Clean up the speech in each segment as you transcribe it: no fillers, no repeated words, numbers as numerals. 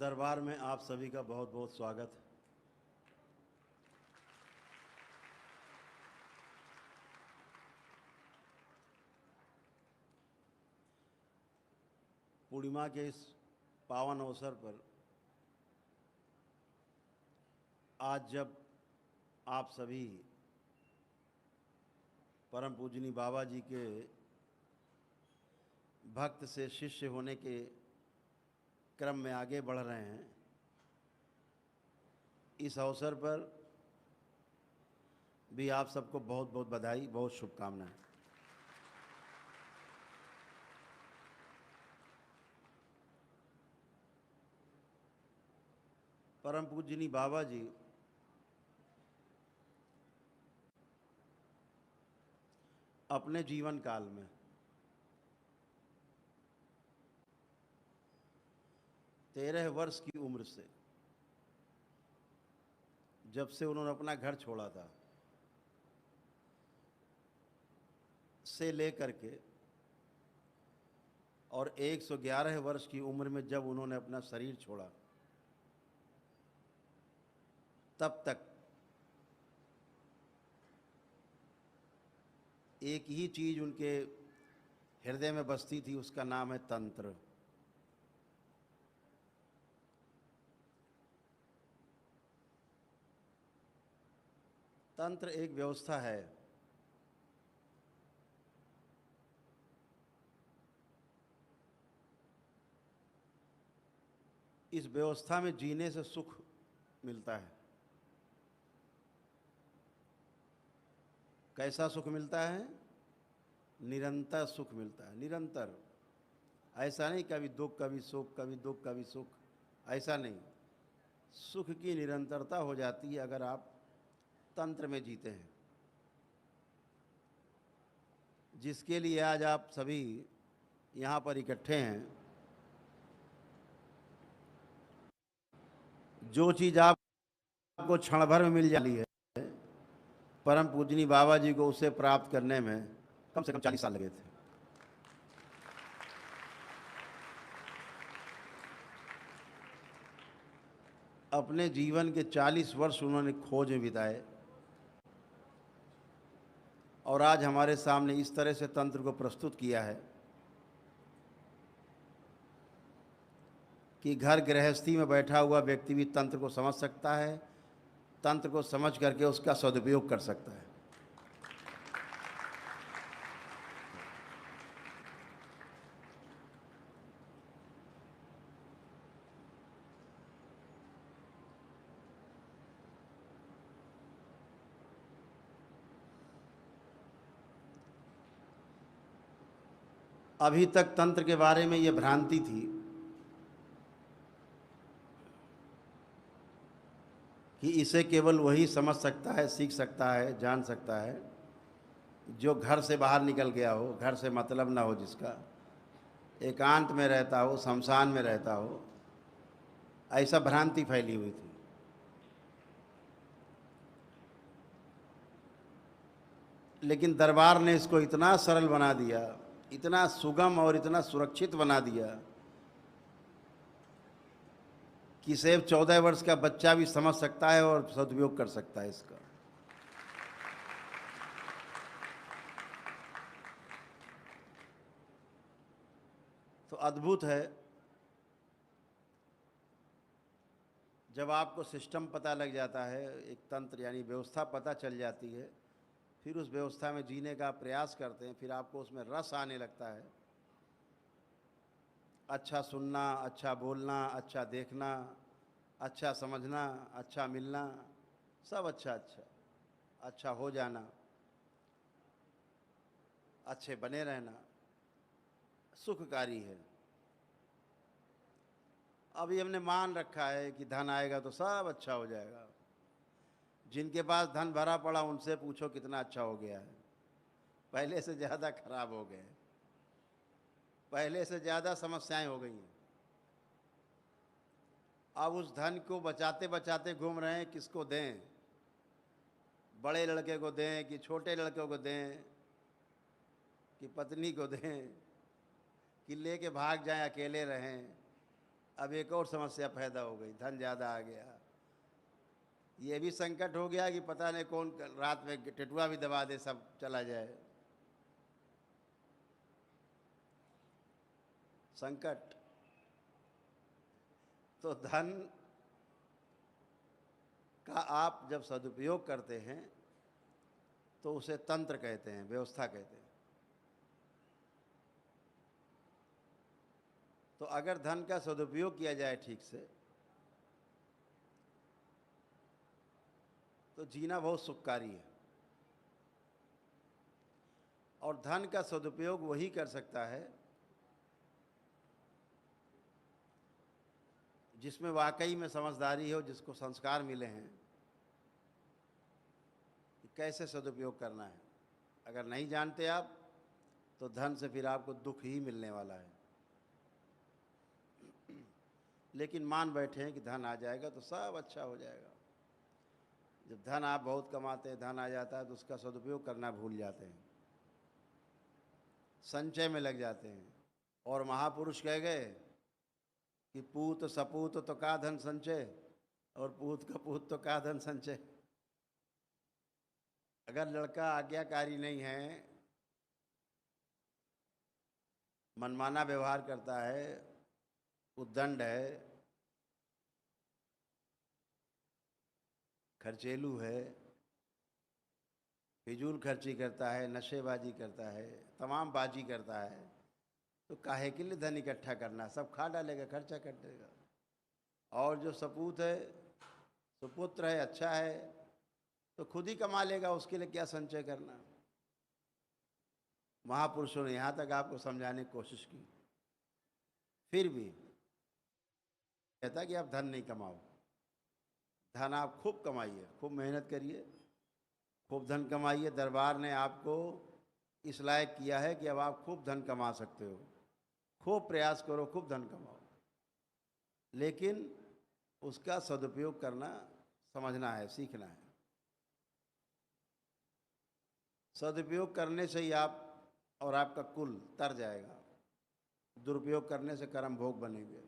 दरबार में आप सभी का बहुत बहुत स्वागत। पूर्णिमा के इस पावन अवसर पर आज जब आप सभी परम पूजनीय बाबा जी के भक्त से शिष्य होने के क्रम में आगे बढ़ रहे हैं, इस अवसर पर भी आप सबको बहुत बहुत बधाई, बहुत शुभकामनाएं। परम पूजनीय बाबा जी अपने जीवन काल में 13 वर्ष की उम्र जब से उन्होंने अपना घर छोड़ा था से लेकर के और 111 वर्ष की उम्र में जब उन्होंने अपना शरीर छोड़ा, तब तक एक ही चीज उनके हृदय में बसती थी, उसका नाम है तंत्र। तंत्र एक व्यवस्था है, इस व्यवस्था में जीने से सुख मिलता है। कैसा सुख मिलता है? निरंतर सुख मिलता है, निरंतर। ऐसा नहीं कभी दुख कभी सुख, कभी दुख कभी सुख, ऐसा नहीं। सुख की निरंतरता हो जाती है अगर आप तंत्र में जीते हैं, जिसके लिए आज आप सभी यहाँ पर इकट्ठे हैं। जो चीज़ आपको क्षण भर में मिल जाती है, परम पूजनीय बाबा जी को उसे प्राप्त करने में कम से कम 40 साल लगे थे। अपने जीवन के 40 वर्ष उन्होंने खोज में बिताए और आज हमारे सामने इस तरह से तंत्र को प्रस्तुत किया है कि घर गृहस्थी में बैठा हुआ व्यक्ति भी तंत्र को समझ सकता है, तंत्र को समझ करके उसका सदुपयोग कर सकता है। अभी तक तंत्र के बारे में ये भ्रांति थी कि इसे केवल वही समझ सकता है, सीख सकता है, जान सकता है जो घर से बाहर निकल गया हो, घर से मतलब ना हो, जिसका एकांत में रहता हो, शमशान में रहता हो। ऐसा भ्रांति फैली हुई थी। लेकिन दरबार ने इसको इतना सरल बना दिया, इतना सुगम और इतना सुरक्षित बना दिया कि सिर्फ 14 वर्ष का बच्चा भी समझ सकता है और सदुपयोग कर सकता है इसका। तो अद्भुत है जब आपको सिस्टम पता लग जाता है, एक तंत्र यानी व्यवस्था पता चल जाती है, फिर उस व्यवस्था में जीने का प्रयास करते हैं, फिर आपको उसमें रस आने लगता है। अच्छा सुनना, अच्छा बोलना, अच्छा देखना, अच्छा समझना, अच्छा मिलना, सब अच्छा अच्छा अच्छा हो जाना, अच्छे बने रहना सुखकारी है। अभी हमने मान रखा है कि धन आएगा तो सब अच्छा हो जाएगा। जिनके पास धन भरा पड़ा उनसे पूछो कितना अच्छा हो गया है, पहले से ज़्यादा खराब हो गए, पहले से ज़्यादा समस्याएं हो गई हैं। अब उस धन को बचाते बचाते घूम रहे हैं, किसको दें? बड़े लड़के को दें कि छोटे लड़के को दें कि पत्नी को दें कि लेके भाग जाएं, अकेले रहें? अब एक और समस्या पैदा हो गई, धन ज़्यादा आ गया। ये भी संकट हो गया कि पता नहीं कौन रात में टेटुआ भी दबा दे, सब चला जाए। संकट। तो धन का आप जब सदुपयोग करते हैं तो उसे तंत्र कहते हैं, व्यवस्था कहते हैं। तो अगर धन का सदुपयोग किया जाए ठीक से तो जीना बहुत सुखकारी है। और धन का सदुपयोग वही कर सकता है जिसमें वाकई में समझदारी हो, जिसको संस्कार मिले हैं कि कैसे सदुपयोग करना है। अगर नहीं जानते आप तो धन से फिर आपको दुख ही मिलने वाला है। लेकिन मान बैठे हैं कि धन आ जाएगा तो सब अच्छा हो जाएगा। जब धन आप बहुत कमाते हैं, धन आ जाता है तो उसका सदुपयोग करना भूल जाते हैं, संचय में लग जाते हैं। और महापुरुष कह गए कि पूत सपूत तो का धन संचय, और पूत कपूत तो का धन संचय। अगर लड़का आज्ञाकारी नहीं है, मनमाना व्यवहार करता है, उद्दंड है, खर्चेलू है, फिजूल खर्ची करता है, नशेबाजी करता है, तमाम बाजी करता है, तो काहे के लिए धन इकट्ठा करना, सब खा डालेगा, खर्चा कर देगा। और जो सपूत है, सुपुत्र है, अच्छा है, तो खुद ही कमा लेगा, उसके लिए क्या संचय करना। महापुरुषों ने यहाँ तक आपको समझाने की कोशिश की, फिर भी कहता कि आप धन नहीं कमाओ। धन आप खूब कमाइए, खूब मेहनत करिए, खूब धन कमाइए। दरबार ने आपको इस लायक किया है कि अब आप खूब धन कमा सकते हो। खूब प्रयास करो, खूब धन कमाओ, लेकिन उसका सदुपयोग करना समझना है, सीखना है। सदुपयोग करने से ही आप और आपका कुल तर जाएगा, दुरुपयोग करने से कर्म भोग बनेंगे।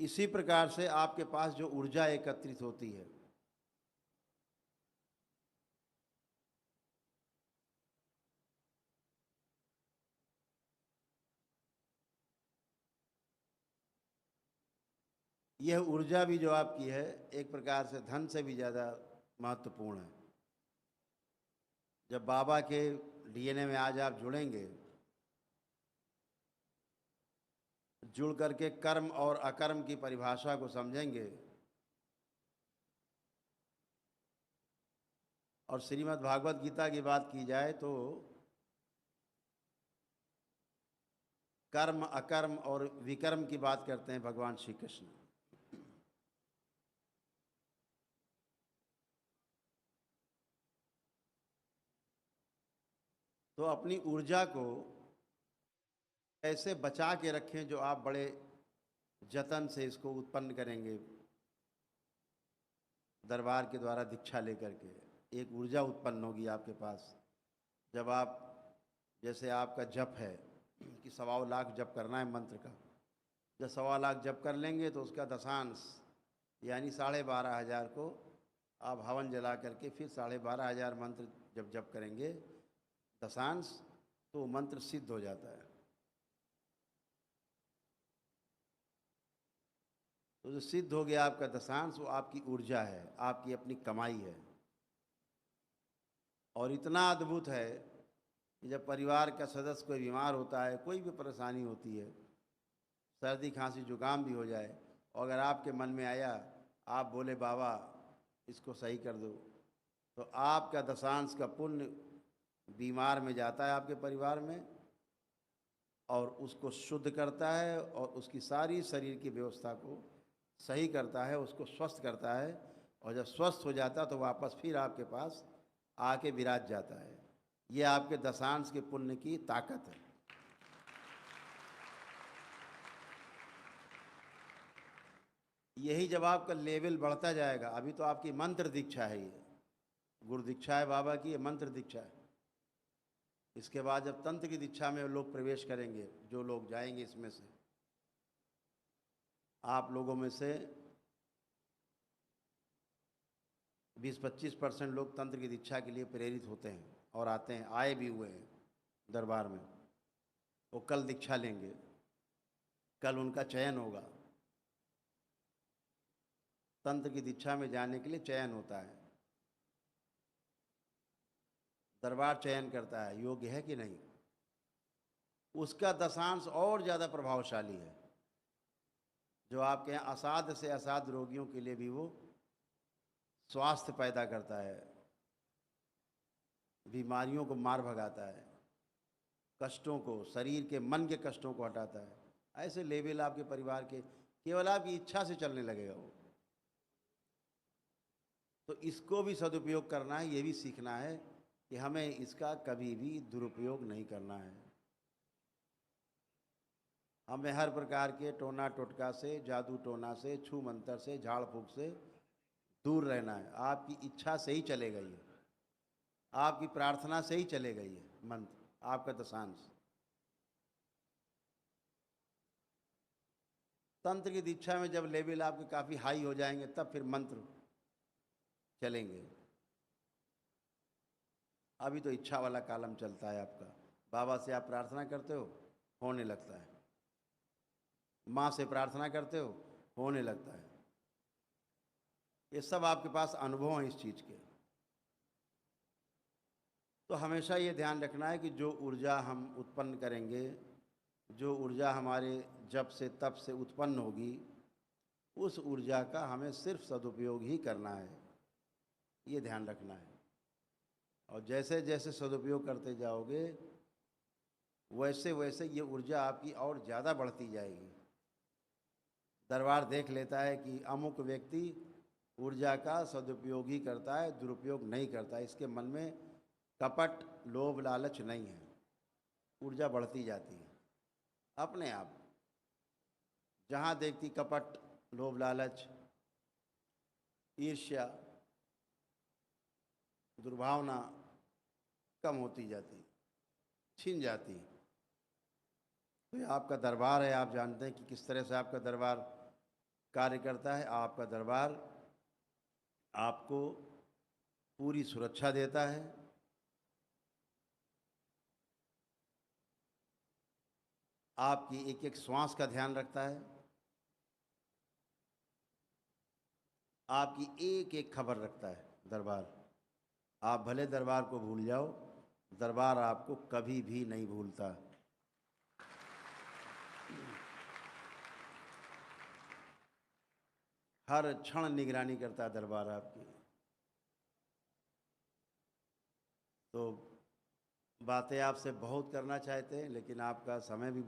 इसी प्रकार से आपके पास जो ऊर्जा एकत्रित होती है, यह ऊर्जा भी जो आपकी है एक प्रकार से धन से भी ज़्यादा महत्वपूर्ण है। जब बाबा के डीएनए में आज आप जुड़ेंगे, जुड़ करके कर्म और अकर्म की परिभाषा को समझेंगे और श्रीमद् भागवत गीता की बात की जाए तो कर्म, अकर्म और विकर्म की बात करते हैं भगवान श्री कृष्ण। तो अपनी ऊर्जा को ऐसे बचा के रखें जो आप बड़े जतन से इसको उत्पन्न करेंगे। दरबार के द्वारा दीक्षा लेकर के एक ऊर्जा उत्पन्न होगी आपके पास। जब आप, जैसे आपका जप है कि 1.25 लाख जप करना है मंत्र का, जब 1.25 लाख जप कर लेंगे तो उसका दशांश यानी 12,500 को आप हवन जला करके फिर 12,500 मंत्र जब जप करेंगे दशांश, तो वो मंत्र सिद्ध हो जाता है। तो जो सिद्ध हो गया आपका दशांश, वो आपकी ऊर्जा है, आपकी अपनी कमाई है। और इतना अद्भुत है कि जब परिवार का सदस्य कोई बीमार होता है, कोई भी परेशानी होती है, सर्दी खांसी जुकाम भी हो जाए, और अगर आपके मन में आया, आप बोले बाबा इसको सही कर दो, तो आपका दशांश का पुण्य बीमार में जाता है आपके परिवार में और उसको शुद्ध करता है और उसकी सारी शरीर की व्यवस्था को सही करता है, उसको स्वस्थ करता है। और जब स्वस्थ हो जाता है तो वापस फिर आपके पास आके विराज जाता है। ये आपके दशांश के पुण्य की ताकत है। यही जब आपका लेवल बढ़ता जाएगा, अभी तो आपकी मंत्र दीक्षा है, ये गुरु दीक्षा है बाबा की, ये मंत्र दीक्षा है। इसके बाद जब तंत्र की दीक्षा में लोग प्रवेश करेंगे, जो लोग जाएंगे इसमें से, आप लोगों में से 20-25% लोग तंत्र की दीक्षा के लिए प्रेरित होते हैं और आते हैं, आए भी हुए हैं दरबार में। वो कल दीक्षा लेंगे, कल उनका चयन होगा। तंत्र की दीक्षा में जाने के लिए चयन होता है, दरबार चयन करता है योग्य है कि नहीं। उसका दशांश और ज़्यादा प्रभावशाली है, जो आपके यहाँ असाध्य से असाध्य रोगियों के लिए भी वो स्वास्थ्य पैदा करता है, बीमारियों को मार भगाता है, कष्टों को, शरीर के मन के कष्टों को हटाता है। ऐसे लेवल आपके परिवार के केवल आपकी इच्छा से चलने लगेगा वो। तो इसको भी सदुपयोग करना है, ये भी सीखना है कि हमें इसका कभी भी दुरुपयोग नहीं करना है। हमें हर प्रकार के टोना टोटका से, जादू टोना से, छू मंतर से, झाड़ फूक से दूर रहना है। आपकी इच्छा से ही चलेगा ये, आपकी प्रार्थना से ही चलेगा ये मंत्र, आपका दशांश। तंत्र की दीक्षा में जब लेवल आपके काफ़ी हाई हो जाएंगे तब फिर मंत्र चलेंगे। अभी तो इच्छा वाला कालम चलता है आपका। बाबा से आप प्रार्थना करते हो, होने लगता है। माँ से प्रार्थना करते हो, होने लगता है। ये सब आपके पास अनुभव हैं इस चीज़ के। तो हमेशा ये ध्यान रखना है कि जो ऊर्जा हम उत्पन्न करेंगे, जो ऊर्जा हमारे जप से तप से उत्पन्न होगी, उस ऊर्जा का हमें सिर्फ सदुपयोग ही करना है, ये ध्यान रखना है। और जैसे जैसे सदुपयोग करते जाओगे, वैसे वैसे ये ऊर्जा आपकी और ज़्यादा बढ़ती जाएगी। दरबार देख लेता है कि अमुक व्यक्ति ऊर्जा का सदुपयोग ही करता है, दुरुपयोग नहीं करता, इसके मन में कपट लोभ लालच नहीं है, ऊर्जा बढ़ती जाती है अपने आप। जहाँ देखती कपट लोभ लालच ईर्ष्या दुर्भावना कम होती जाती, छिन जाती। तो ये आपका दरबार है, आप जानते हैं कि किस तरह से आपका दरबार कार्य करता है। आपका दरबार आपको पूरी सुरक्षा देता है, आपकी एक एक श्वास का ध्यान रखता है, आपकी एक एक खबर रखता है दरबार। आप भले दरबार को भूल जाओ, दरबार आपको कभी भी नहीं भूलता। हर क्षण निगरानी करता है दरबार आपकी। तो बातें आपसे बहुत करना चाहते हैं, लेकिन आपका समय भी